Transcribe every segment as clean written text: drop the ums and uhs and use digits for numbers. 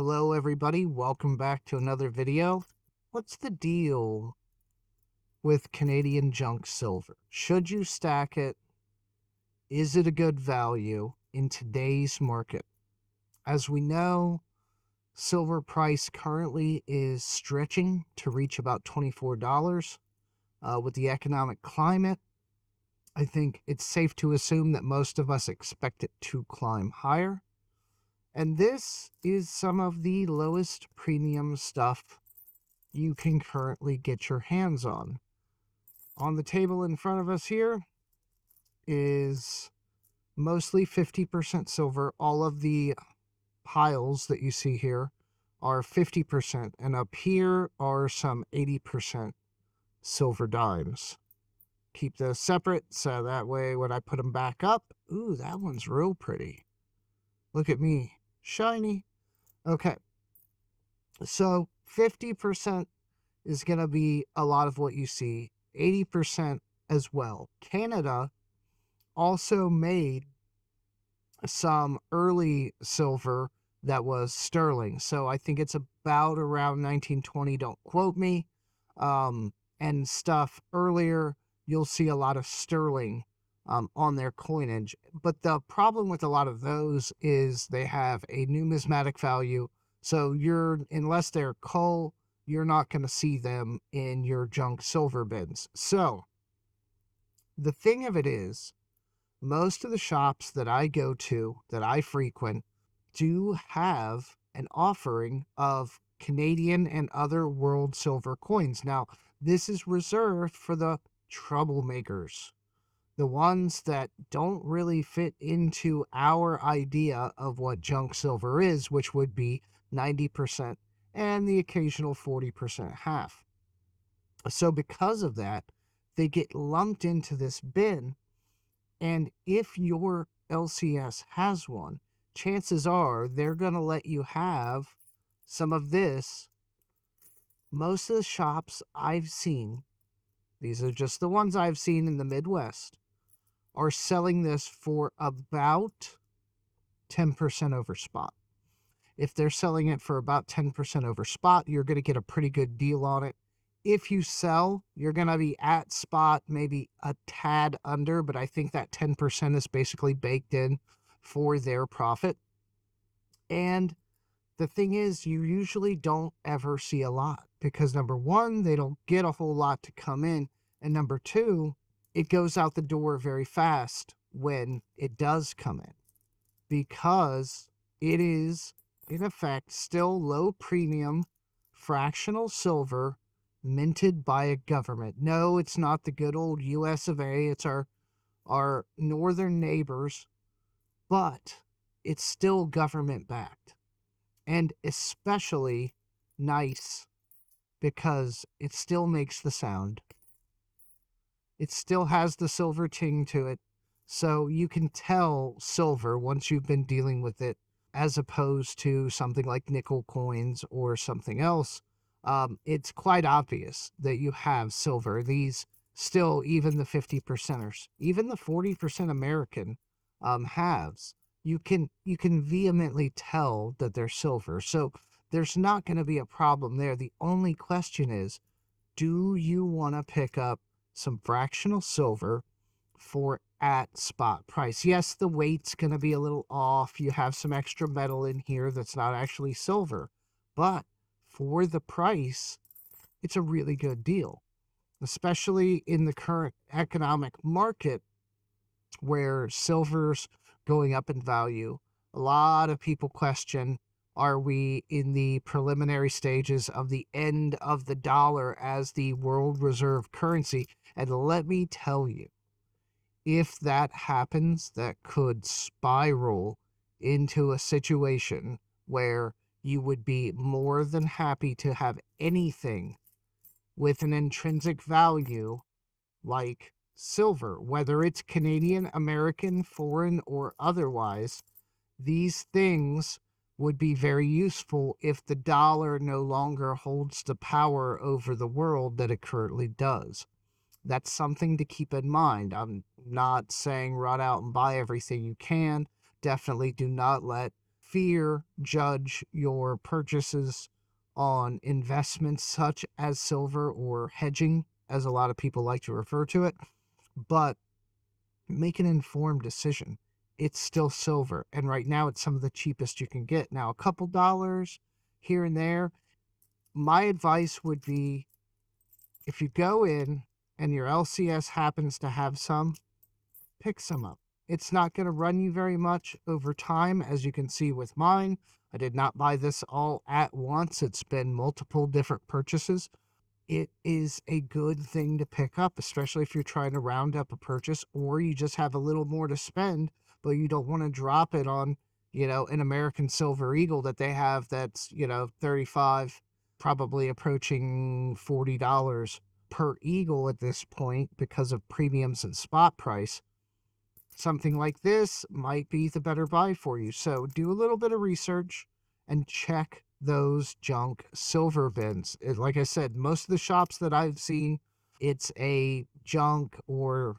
Hello everybody, welcome back to another video. What's the deal with Canadian junk silver? Should you stack it? Is it a good value in today's market? As we know, silver price currently is stretching to reach about $24. With the economic climate, I think it's safe to assume that most of us expect it to climb higher. And this is some of the lowest premium stuff you can currently get your hands on. On the table in front of us here is mostly 50% silver. All of the piles that you see here are 50%, and up here are some 80% silver dimes. Keep those separate so that way when I put them back up, ooh, that one's real pretty. Look at me, shiny. Okay, so 50% is going to be a lot of what you see, 80% as well. Canada also made some early silver that was sterling. So I think it's about around 1920, don't quote me. And stuff earlier, you'll see a lot of sterling on their coinage. But the problem with a lot of those is they have a numismatic value. So unless they're coal, you're not going to see them in your junk silver bins. So the thing of it is, most of the shops that I go to, that I frequent, do have an offering of Canadian and other world silver coins. Now, this is reserved for the troublemakers, the ones that don't really fit into our idea of what junk silver is, which would be 90% and the occasional 40% half. So because of that, they get lumped into this bin. And if your LCS has one, chances are they're going to let you have some of this. Most of the shops I've seen, these are just the ones I've seen in the Midwest, are selling this for about 10% over spot. If they're selling it for about 10% over spot, you're going to get a pretty good deal on it. If you sell, you're going to be at spot, maybe a tad under, but I think that 10% is basically baked in for their profit. And the thing is, you usually don't ever see a lot because number one, they don't get a whole lot to come in. And number two, it goes out the door very fast when it does come in because it is, in effect, still low premium fractional silver minted by a government. No, it's not the good old US of A. It's our northern neighbors, but it's still government backed. And especially nice because it still makes the sound. It still has the silver ting to it. So you can tell silver once you've been dealing with it, as opposed to something like nickel coins or something else. It's quite obvious that you have silver. These still, even the 50%ers, even the 40% American halves, you can vehemently tell that they're silver. So there's not going to be a problem there. The only question is, do you want to pick up some fractional silver for at spot price? Yes, the weight's going to be a little off. You have some extra metal in here that's not actually silver, but for the price, it's a really good deal, especially in the current economic market where silver's going up in value. A lot of people question, are we in the preliminary stages of the end of the dollar as the world reserve currency? And let me tell you, if that happens, that could spiral into a situation where you would be more than happy to have anything with an intrinsic value like silver, whether it's Canadian, American, foreign, or otherwise. These things would be very useful if the dollar no longer holds the power over the world that it currently does. That's something to keep in mind. I'm not saying run out and buy everything you can. Definitely do not let fear judge your purchases on investments such as silver, or hedging, as a lot of people like to refer to it, but make an informed decision. It's still silver, and right now it's some of the cheapest you can get. Now, a couple dollars here and there, my advice would be, if you go in and your LCS happens to have some, pick some up. It's not going to run you very much over time, as you can see with mine. I did not buy this all at once. It's been multiple different purchases. It is a good thing to pick up, especially if you're trying to round up a purchase, or you just have a little more to spend, but you don't want to drop it on, an American Silver Eagle that they have that's, 35, probably approaching $40 per Eagle at this point because of premiums and spot price. Something like this might be the better buy for you. So do a little bit of research and check those junk silver bins. Like I said, most of the shops that I've seen, it's a junk or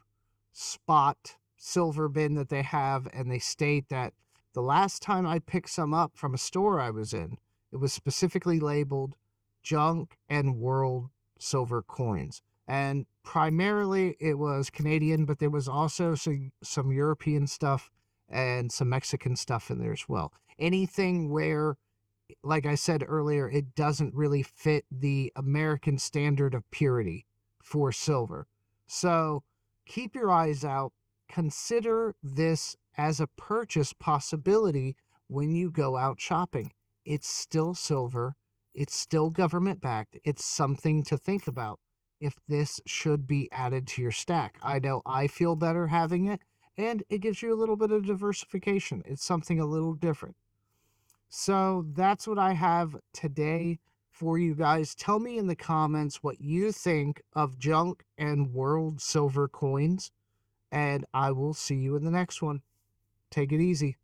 spot silver bin that they have, and they state that the last time I picked some up from a store I was in, it was specifically labeled junk and world silver coins. And primarily it was Canadian, but there was also some European stuff and some Mexican stuff in there as well. Anything where, like I said earlier, it doesn't really fit the American standard of purity for silver. So keep your eyes out. Consider this as a purchase possibility when you go out shopping. It's still silver. It's still government backed. It's something to think about if this should be added to your stack. I know I feel better having it, and it gives you a little bit of diversification. It's something a little different. So that's what I have today for you guys. Tell me in the comments what you think of junk and world silver coins, and I will see you in the next one. Take it easy.